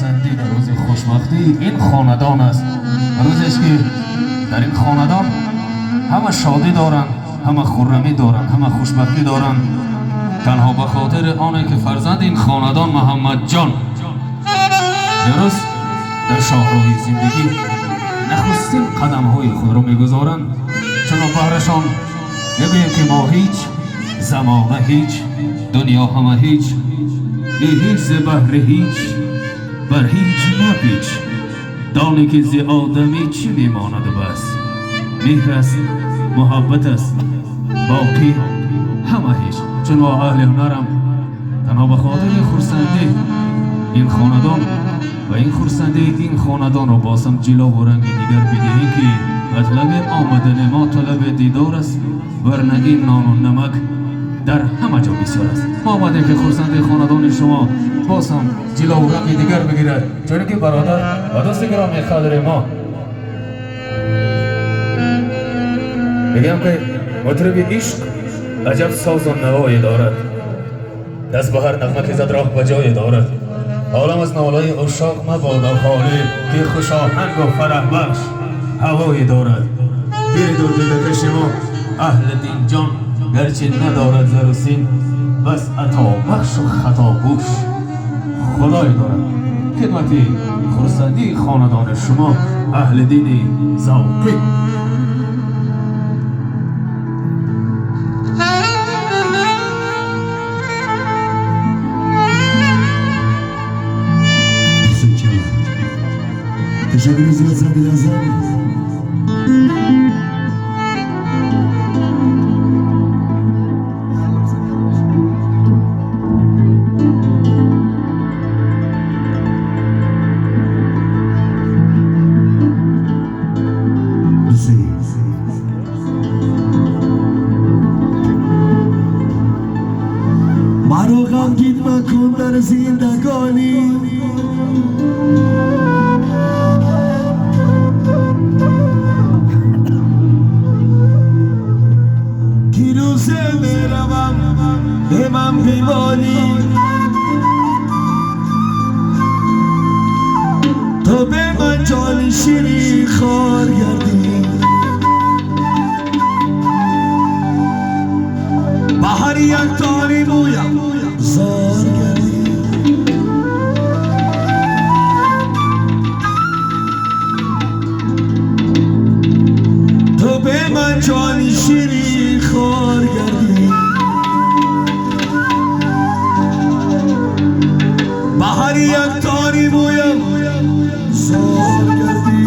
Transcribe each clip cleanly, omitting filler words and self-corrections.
خرسندی در روز خوشبختی این خاندان است. روزی است که در این خاندان همه شادی دارند، همه خرمی دارند، همه خوشبختی دارند، تنها به خاطر آنه که فرزند این خاندان محمد جان درست در شاهراه زندگی نخستین قدم های خود را میگذارند. چون بهرشان میگویم که ما هیچ، زمانه هیچ، دنیا همه هیچ، هیچ ز بهر هیچ، بر هیچ نپیچ، دانی که ز آدمی چی میماند بس، مهر است، محبت است، باقی همه هیچ. چون ما اهل هنرم تنها به خاطر خرسندی این خاندان و این خرسندی این خاندان را باسم جلو و رنگ دیگر بدهیم که مطلب آمدن ما طلب دیدار است، ورنه این نان و نمک در همه جا بسیار است. ما آمدیم که خرسندی خاندان شما باسم جلو و رنگ دیگر بگیرد، چون که برادر و دوست گرامی قدر ما بگم که مطرب عشق عجب ساز و نوایی دارد، دست به هر نغمه که زد راه به جای دارد. عالم از نالای عشاق مبادا خالی که خوش آهنگ و فرح بخش هوایی دارد. پیر دور دیده که شما اهل دین جان گرچه ندارد زر و سین، بس عطا بخش و خطا بوش خدای دارد. خدمتی خرسندی خاندان شما اهل دین ذوقی Teşekkür ediyorsan birazdan. Maro gam gitme kun dar zindagani. من بیماری تو به من جان شیری خار گردی، بهر یک تاری بویم زار گردی، تو به من جان شیری خار گردی، بهر یک تاری بویم زار گردی.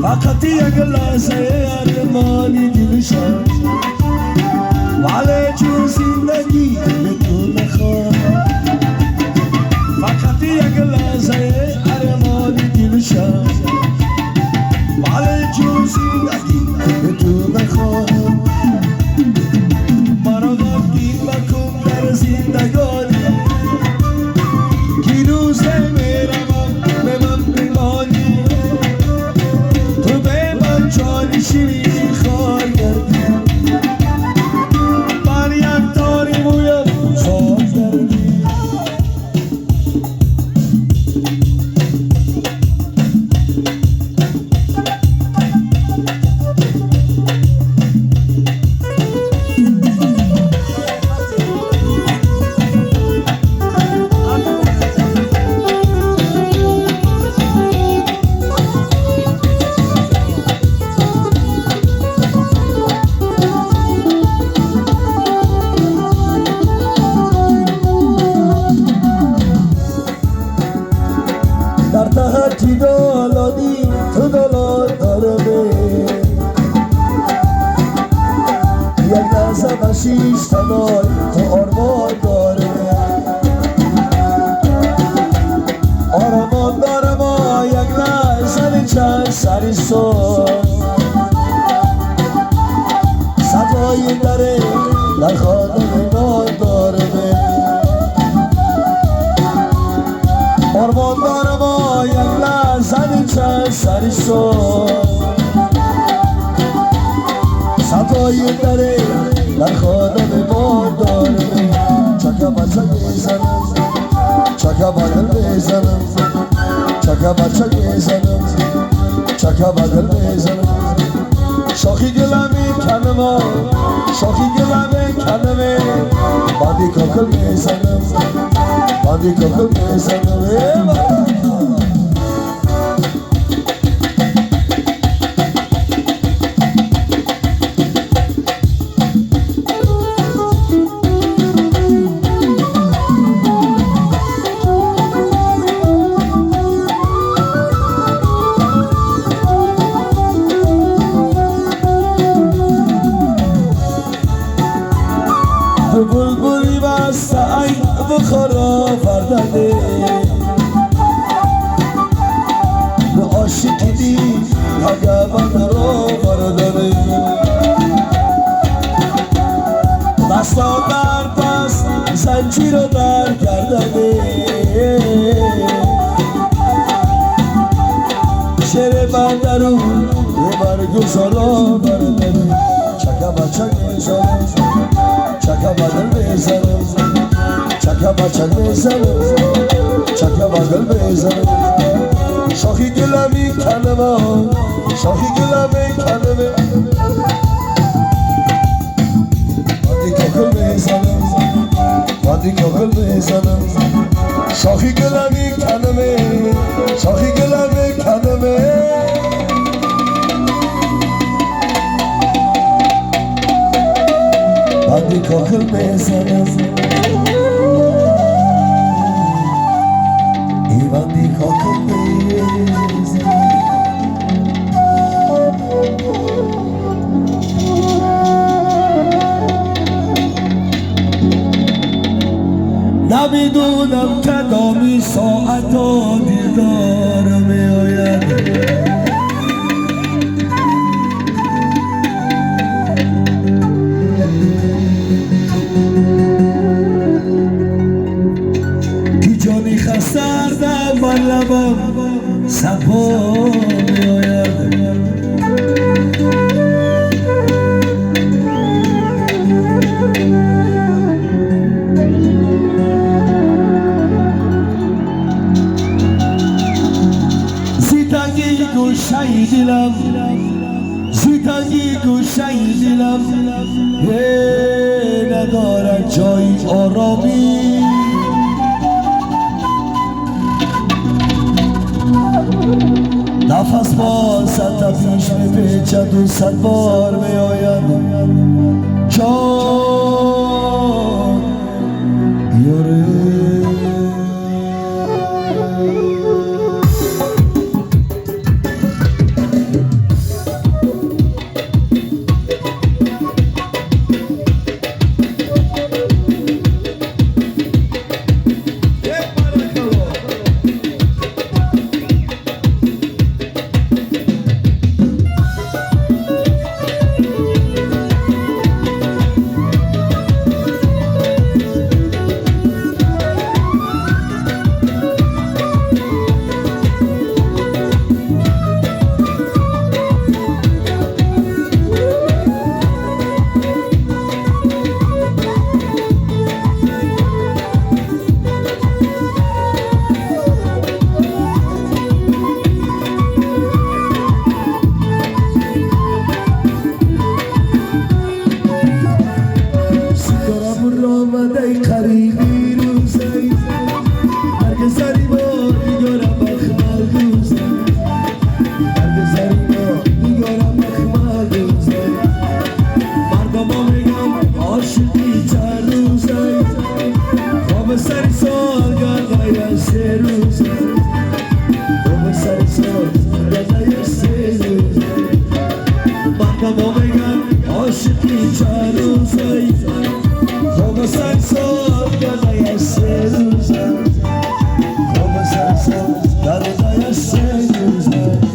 فقط یک لحظه ارمانی دلشم ولی چون زندگی به تو نخواهم، فقط یک لحظه ارمانی دلشم دالانی تو دالان دارمه یک لحظه بشیش تنای تو آرمان دارمه آرمان دارم یک لحظه چند سری سوز صدای دره در خانه ایمان دارمه آرمان دارم یک لحظه چند سری سوز صدای دره در خانه ایمان دارمه چکه بچه میزنم چکه بدل میزنم چکه بچه میزنم چکه بدل میزنم شاخی گلمی کنم شاخی گلمی کنم بادی کاکل میزنم بادی کاکل میزنم بلبلی بسته ای بخورا فردنه به عاشقی دی اگه من رو فردنه دستا در دست زنجیر رو در کردنه شیر بنده رو یه برگزارا بردنه چکه بچه میزنم چکه بدل میزنم چکه بچه میزنم چکه بدل میزنم شاخی گلمی کنم شاخی گلمی کنم بادی کاکل میزنم بادی کاکل میزنم شاخی گلمی کنم شاخی گلمی کنم بادی کاکل میزنم ای بادی کاکل میزنم نمیدونم کدامی ساعت و دیدار میآید سردم بر لبم سپا میآید زیتنگی گوشه دلم زیتنگی گوشه دلم ندارد جای آرامی نفس با صد پیش میپیچد و صد بار میآید جان یاره سال گذای سه روزه من با بگم عاشقی چند روزه خوب سن سال گذای سه روزه خوب سن سال گذای سه روزه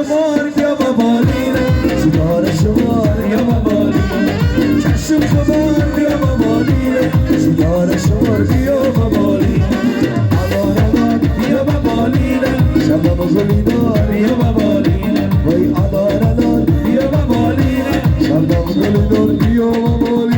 خمار بیا با بالینه سیگار شمار بیا با بالینه چشم خمار بیا با بالینه سیگار شمار بیا با بالینه آدار بیا با بالینه شبم گلیدار بیا با بالینه وای آدار بیا با بالینه شبم گلیدار بیا با بالینه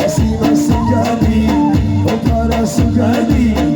Así más su cali, o para su cali.